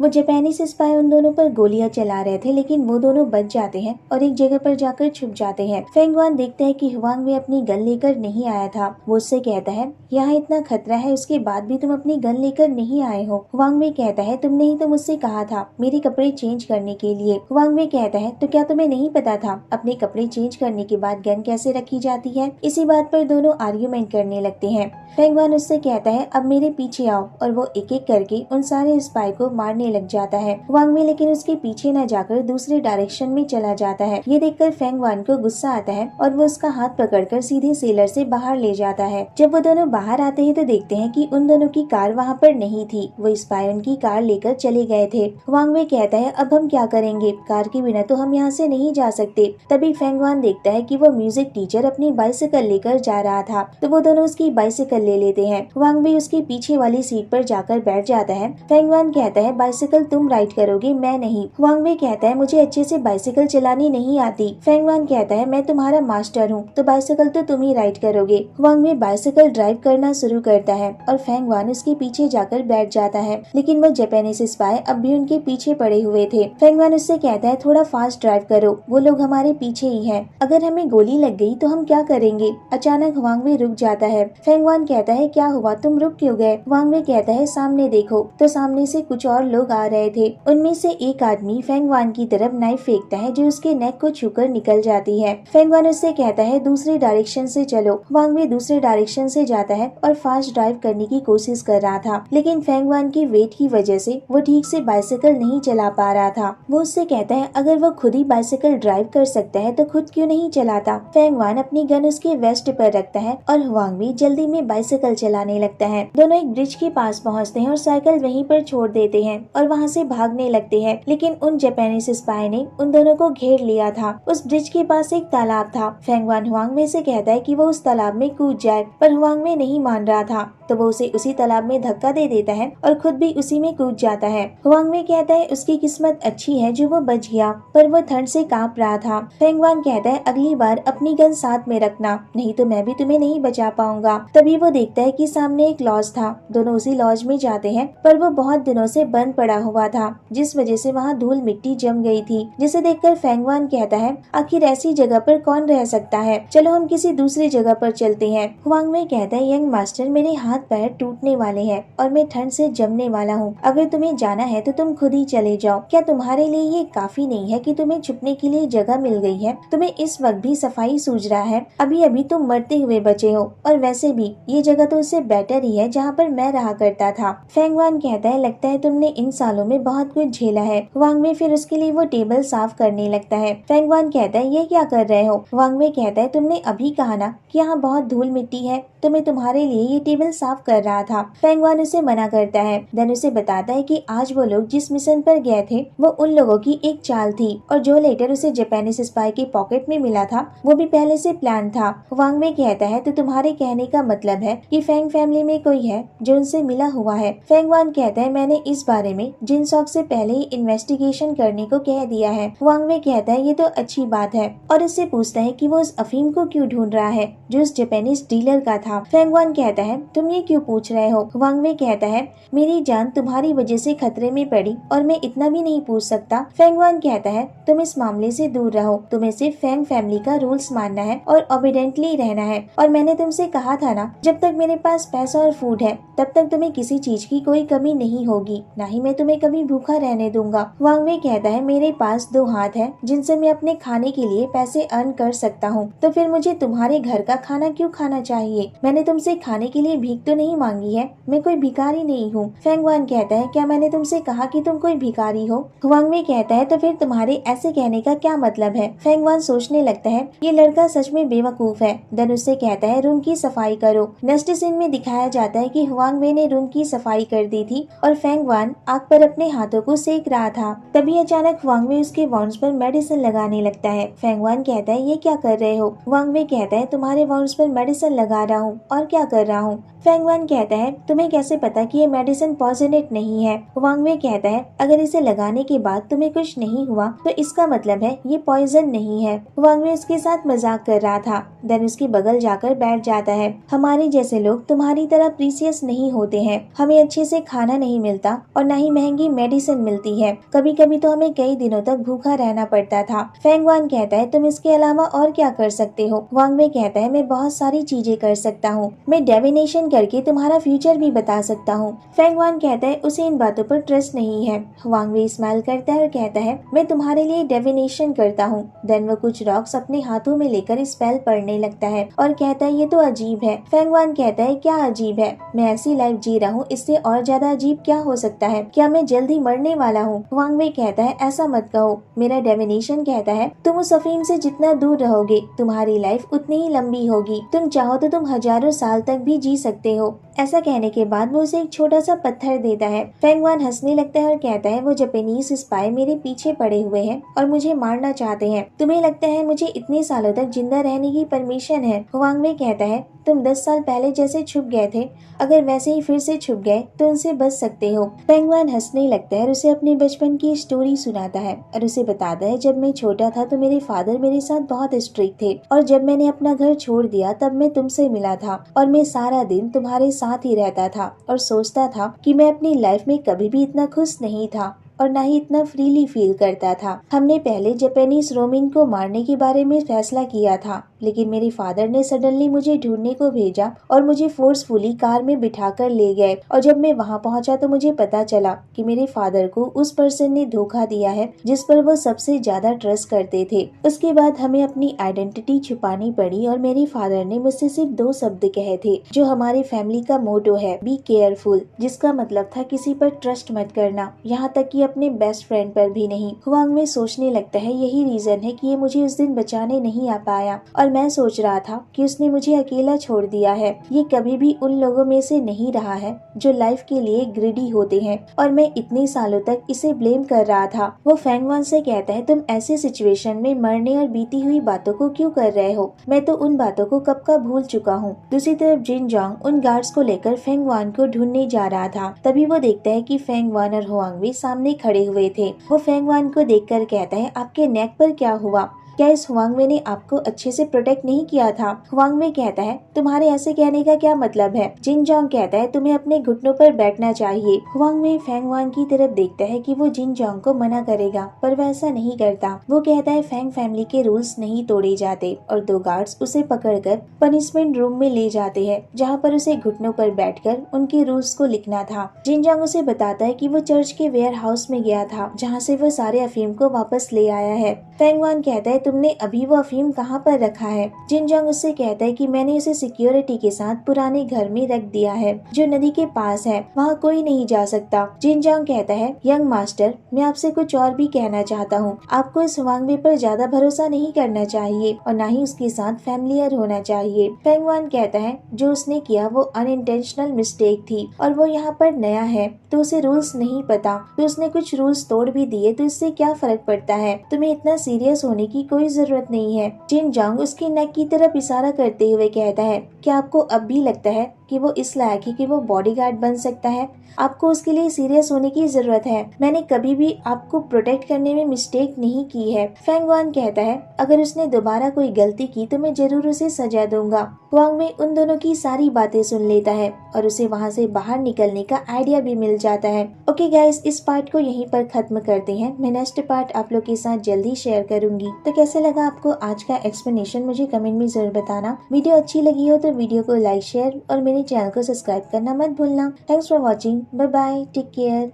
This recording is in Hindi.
वो जापानीज स्पाई उन दोनों पर गोलियां चला रहे थे, लेकिन वो दोनों बच जाते हैं और एक जगह पर जाकर छुप जाते हैं। फेंगवान देखता है कि हुआंग वे अपनी गन लेकर नहीं आया था। वो उससे कहता है यहाँ इतना खतरा है, उसके बाद भी तुम अपनी गन लेकर नहीं आए हो। हुआंग वे कहता है तुमने ही तो मुझसे कहा था मेरे कपड़े चेंज करने के लिए। हुआंग वे कहता है तो क्या तुम्हें नहीं पता था अपने कपड़े चेंज करने के बाद गन कैसे रखी जाती है। इसी बात पर दोनों आर्ग्यूमेंट करने लगते हैं। फेंगवान उससे कहता है अब मेरे पीछे आओ, और वो एक एक करके उन सारे स्पाई को मारने लग जाता है। हुआंग वे लेकिन उसके पीछे न जाकर दूसरे डायरेक्शन में चला जाता है। ये देखकर फेंगवान को गुस्सा आता है और वो उसका हाथ पकड़कर सीधे सेलर से बाहर ले जाता है। जब वो दोनों बाहर आते हैं तो देखते हैं कि उन दोनों की कार वहाँ पर नहीं थी। वो स्पाई उनकी कार लेकर चले गए थे। हुआंग वे कहता है अब हम क्या करेंगे, कार के बिना तो हम यहाँ से नहीं जा सकते। तभी फेंगवान देखता है कि वो म्यूजिक टीचर अपनी बाइसिकल लेकर जा रहा था, तो वो दोनों उसकी बाइसिकल ले लेते हैं। हुआंग भी उसकी पीछे वाली सीट पर जाकर बैठ जाता है। फेंगवान कहता है बाइसिकल तुम राइड करोगे, मैं नहीं। हुआंग भी कहता है मुझे अच्छे से बाइसिकल चलानी नहीं आती। फेंगवान कहता है मैं तुम्हारा मास्टर हूँ, तो बाइसिकल तो तुम ही राइड करोगे। हुआंग भी बाइसिकल ड्राइव करना शुरू करता है और फेंगवान उसके पीछे जाकर बैठ जाता है, लेकिन वो जापानीज स्पाई अब भी उनके पीछे पड़े हुए थे। फेंगवान उससे कहता है थोड़ा फास्ट ड्राइव करो, वो लोग हमारे पीछे ही हैं। अगर हमें गोली लग गई तो हम क्या करेंगे। अचानक हुआंग वे रुक जाता है। फेंगवान कहता है क्या हुआ, तुम रुक क्यों गए। हुआंग वे कहता है सामने देखो, तो सामने से कुछ और लोग आ रहे थे। उनमें से एक आदमी फेंगवान की तरफ नाइफ फेंकता है जो उसके नेक को छूकर निकल जाती है। फेंगवान उससे कहता है दूसरे डायरेक्शन से चलो। हुआंग वे दूसरे डायरेक्शन से जाता है और फास्ट ड्राइव करने की कोशिश कर रहा था, लेकिन फेंगवान की वेट की वजह से वो ठीक से बाइसिकल नहीं चला पा रहा था। वो उससे कहता है अगर वो खुद ही बाइसिकल ड्राइव कर सकता है तो खुद क्यों नहीं चलाता। फेंगवान अपनी गन उसके वेस्ट पर रखता है और हुआंग भी जल्दी में बाइसिकल चलाने लगता है। दोनों एक ब्रिज के पास पहुंचते हैं और साइकिल वहीं पर छोड़ देते हैं और वहां से भागने लगते हैं, लेकिन उन जापानीज स्पाई ने उन दोनों को घेर लिया था। उस ब्रिज के पास एक तालाब था। फेंगवान हुआंग वे से कहता है कि वो उस तालाब में कूद जाए, पर हुआंग वे नहीं मान रहा था, तो वो उसे उसी तालाब में धक्का दे देता है और खुद भी उसी में कूद जाता है। हुआंग वे कहता है उसकी किस्मत अच्छी है जो वो बच गया, पर वो ठंड से कांप रहा था। फेंगवान कहता है अगली बार अपनी गन साथ में रखना, नहीं तो मैं भी तुम्हें नहीं बचा पाऊंगा। तभी वो देखता है कि सामने एक लॉज था। दोनों उसी लॉज में जाते हैं, पर वो बहुत दिनों से बंद पड़ा हुआ था, जिस वजह से वहाँ धूल मिट्टी जम गई थी, जिसे देखकर फेंगवान कहता है आखिर ऐसी जगह पर कौन रह सकता है, चलो हम किसी दूसरी जगह पर चलते हैं। हुआंग वे कहता है यंग मास्टर मेरे हाथ पैर टूटने वाले हैं और मैं ठंड से जमने वाला हूँ। अगर तुम्हें जाना है तो तुम खुद ही चले जाओ। क्या तुम्हारे लिए ये काफी नहीं है कि तुम्हें छुपने के लिए जगह मिल गई है। तुम्हें इस वक्त भी सफाई सूझ रहा है, अभी अभी तुम मरते हुए बचे हो, और वैसे भी ये जगह तो उससे बेटर ही है जहाँ पर मैं रहा करता था। फेंगवान कहता है लगता है तुमने इन सालों में बहुत कुछ झेला है। हुआंग वे फिर उसके लिए वो टेबल साफ करने लगता है। फेंगवान कहता है ये क्या कर रहे हो। हुआंग वे कहता है तुमने अभी कहा ना कि यहाँ बहुत धूल मिट्टी है, तो मैं तुम्हारे लिए ये टेबल साफ कर रहा था। फेंगवान उसे मना करता है, देन उसे बताता है कि आज वो लोग जिस मिशन पर गए थे वो उन लोगों की एक चाल थी, और जो लेटर उसे जापानीज स्पाई के पॉकेट में मिला था वो भी पहले से प्लान था। हुआंग वे कहता है तो तुम्हारे कहने का मतलब है कि फेंग फैमिली में कोई है जो उनसे मिला हुआ है। फेंगवान कहता है मैंने इस बारे में जिनसॉक से पहले ही इन्वेस्टिगेशन करने को कह दिया है। हुआंग वे कहता है ये तो अच्छी बात है, और उससे पूछता है कि वो उस अफीम को क्यों ढूंढ रहा है जो उस जापानीज डीलर का था। फेंगवान कहता है तुम ये क्यों पूछ रहे हो। हुआंग वे कहता है मेरी जान तुम्हारी वजह से खतरे में पड़ी और मैं इतना भी नहीं पूछ सकता। फेंगवान कहता है तुम इस मामले से दूर रहो, तुम्हें सिर्फ फेंग फैमिली का रूल्स मानना है और ओबीडेंटली रहना है, और मैंने तुमसे कहा था ना जब तक मेरे पास पैसा और फूड है तब तक तुम्हें किसी चीज की कोई कमी नहीं होगी, ना ही मैं तुम्हें कभी भूखा रहने दूंगा। हुआंग वे कहता है मेरे पास 2 हाथ है जिनसे मैं अपने खाने के लिए पैसे अर्न कर सकता हूँ, तो फिर मुझे तुम्हारे घर का खाना क्यों खाना चाहिए। मैंने तुमसे खाने के लिए भीख तो नहीं मांगी है, मैं कोई भिखारी नहीं हूँ। फेंगवान कहता है क्या मैंने तुमसे कहा कि तुम कोई भिखारी हो। हुआंग वे कहता है तो फिर तुम्हारे ऐसे कहने का क्या मतलब है। फेंगवान सोचने लगता है ये लड़का सच में बेवकूफ है। देन उससे कहता है रूम की सफाई करो। नेक्स्ट सीन में दिखाया जाता है कि हुआंग वे ने रूम की सफाई कर दी थी और फेंगवान आग पर अपने हाथों को सेक रहा था। तभी अचानक हुआंग वे उसके वाउंड्स पर मेडिसिन लगाने लगता है। फेंगवान कहता है ये क्या कर रहे हो। हुआंग वे कहता है तुम्हारे वाउंड्स पर मेडिसिन लगा रहा हूँ और क्या कर रहा हूँ। फेंगवान कहता है तुम्हें कैसे पता कि ये मेडिसिन पॉइजनेट नहीं है। हुआंग वे कहता है अगर इसे लगाने के बाद तुम्हें कुछ नहीं हुआ तो इसका मतलब है ये पॉइजन नहीं है। हुआंग वे उसके साथ मजाक कर रहा था। देन उसके बगल जाकर बैठ जाता है। हमारे जैसे लोग तुम्हारी तरह प्रीसियस नहीं होते हैं। हमें अच्छे से खाना नहीं मिलता और न ही महंगी मेडिसिन मिलती है। कभी कभी तो हमें कई दिनों तक भूखा रहना पड़ता था। फेंगवान कहता है तुम इसके अलावा और क्या कर सकते हो। हुआंग वे कहता है मैं बहुत सारी चीजें कर सकता हूँ। मैं डिविनेशन करके तुम्हारा फ्यूचर भी बता सकता हूँ। फेंगवान कहता है उसे इन बातों पर ट्रस्ट नहीं है। हुआंग वे स्माइल करता है और कहता है मैं तुम्हारे लिए डिविनेशन करता हूँ। देन वो कुछ रॉक्स अपने हाथों में लेकर स्पेल पढ़ने लगता है और कहता है ये तो अजीब है। फेंगवान कहता है क्या अजीब है, मैं ऐसी लाइफ जी रहा हूँ, इससे और ज्यादा अजीब क्या हो सकता है। क्या मैं जल्दी मरने वाला हूँ। हुआंग वे कहता है ऐसा मत कहो। मेरा डिविनेशन कहता है तुम उस अफीम से जितना दूर रहोगे तुम्हारी लाइफ उतनी ही लंबी होगी। तुम चाहो तो तुम हजारों साल तक भी जी सकते हो। ऐसा कहने के बाद वो उसे एक छोटा सा पत्थर देता है। फेंगवान हंसने लगता है और कहता है वो जापानीज स्पाई मेरे पीछे पड़े हुए हैं और मुझे मारना चाहते हैं। तुम्हें लगता है मुझे इतने सालों तक जिंदा रहने की परमिशन है। हुआंग वे कहता है तुम 10 साल पहले जैसे छुप गए थे, अगर वैसे ही फिर से छुप गए तो उनसे बच सकते हो। फेंगवान हंसने लगता है और उसे अपने बचपन की स्टोरी सुनाता है और उसे बताता है जब मैं छोटा था तो मेरे फादर मेरे साथ बहुत स्ट्रिक्ट थे और जब मैंने अपना घर छोड़ दिया तब मैं तुमसे मिला था और मैं सारा दिन तुम्हारे साथ ही रहता था और सोचता था कि मैं अपनी लाइफ में कभी भी इतना खुश नहीं था और न ही इतना फ्रीली फील करता था। हमने पहले जापानीज रोमिन को मारने के बारे में फैसला किया था, लेकिन मेरे फादर ने सडनली मुझे ढूंढने को भेजा और मुझे फोर्सफुली कार में बिठाकर ले गए और जब मैं वहां पहुंचा तो मुझे पता चला कि मेरे फादर को उस पर्सन ने धोखा दिया है जिस पर वो सबसे ज्यादा ट्रस्ट करते थे। उसके बाद हमें अपनी आइडेंटिटी छुपानी पड़ी और मेरे फादर ने मुझसे सिर्फ 2 शब्द कहे थे जो हमारी फैमिली का मोटो है, बी केयरफुल, जिसका मतलब था किसी पर ट्रस्ट मत करना, यहाँ तक कि अपने बेस्ट फ्रेंड पर भी नहीं। हुआंग में सोचने लगता है यही रीजन है कि ये मुझे उस दिन बचाने नहीं आ पाया और मैं सोच रहा था कि उसने मुझे अकेला छोड़ दिया है। ये कभी भी उन लोगों में से नहीं रहा है जो लाइफ के लिए ग्रिडी होते हैं और मैं इतने सालों तक इसे ब्लेम कर रहा था। वो फेंगवान से कहता है तुम ऐसे सिचुएशन में मरने और बीती हुई बातों को क्यों कर रहे हो, मैं तो उन बातों को कब का भूल चुका हूँ। दूसरी तरफ जिन जोंग उन गार्ड्स को लेकर फेंगवान को ढूंढने जा रहा था। तभी वो देखता है कि फेंगवान और हुआंग भी सामने खड़े हुए थे। वो फेंगवान को देखकर कहता है आपके नेक पर क्या हुआ, क्या इस हुआंगवे ने आपको अच्छे से प्रोटेक्ट नहीं किया था। हुआंगवे कहता है तुम्हारे ऐसे कहने का क्या मतलब है। जिन जोंग कहता है तुम्हें अपने घुटनों पर बैठना चाहिए। हुआंगवे फेंगवान की तरफ देखता है कि वो जिन जोंग को मना करेगा पर वह ऐसा नहीं करता। वो कहता है फेंग फैमिली के रूल्स नहीं तोड़े जाते और 2 गार्ड्स उसे पकड़कर पनिशमेंट रूम में ले जाते हैं जहाँ पर उसे घुटनों पर बैठकर उनके रूल्स को लिखना था। जिन जोंग उसे बताता है कि वो चर्च के वेयर हाउस में गया था जहाँ से वो सारे अफीम को वापस ले आया है। फेंगवान कहता है तुमने अभी वो अफीम कहाँ पर रखा है। जिन जोंग उससे कहता है कि मैंने उसे सिक्योरिटी के साथ पुराने घर में रख दिया है जो नदी के पास है, वहाँ कोई नहीं जा सकता। जिन जोंग कहता है यंग मास्टर मैं आपसे कुछ और भी कहना चाहता हूँ, आपको इस हुआंगवे पर ज्यादा भरोसा नहीं करना चाहिए और न ही उसके साथ फैमिलियर होना चाहिए। फेंगवान कहता है जो उसने किया वो अनइंटेंशनल मिस्टेक थी और वो यहाँ पर नया है तो उसे रूल्स नहीं पता, तो उसने कुछ रूल्स तोड़ भी दिए तो इससे क्या फर्क पड़ता है, तुम्हें इतना सीरियस होने की कोई जरूरत नहीं है। जिन जोंग उसकी नेक की तरफ इशारा करते हुए कहता है क्या आपको अब भी लगता है कि वो इस लायक है कि वो बॉडीगार्ड बन सकता है, आपको उसके लिए सीरियस होने की जरूरत है। मैंने कभी भी आपको प्रोटेक्ट करने में मिस्टेक नहीं की है। फेंगवान कहता है अगर उसने दोबारा कोई गलती की तो मैं जरूर उसे सजा दूंगा। हुआंग में उन दोनों की सारी बातें सुन लेता है और उसे वहाँ से बाहर निकलने का आइडिया भी मिल जाता है। ओके गाइस, इस पार्ट को यहीं पर खत्म करते हैं। मैं नेक्स्ट पार्ट आप लोग के साथ जल्दी शेयर करूंगी। तो कैसे लगा आपको आज का एक्सप्लेनेशन मुझे कमेंट में जरूर बताना। वीडियो अच्छी लगी हो तो वीडियो को लाइक शेयर और मेरे चैनल को सब्सक्राइब करना मत भूलना। Thanks for watching. Bye bye, take care.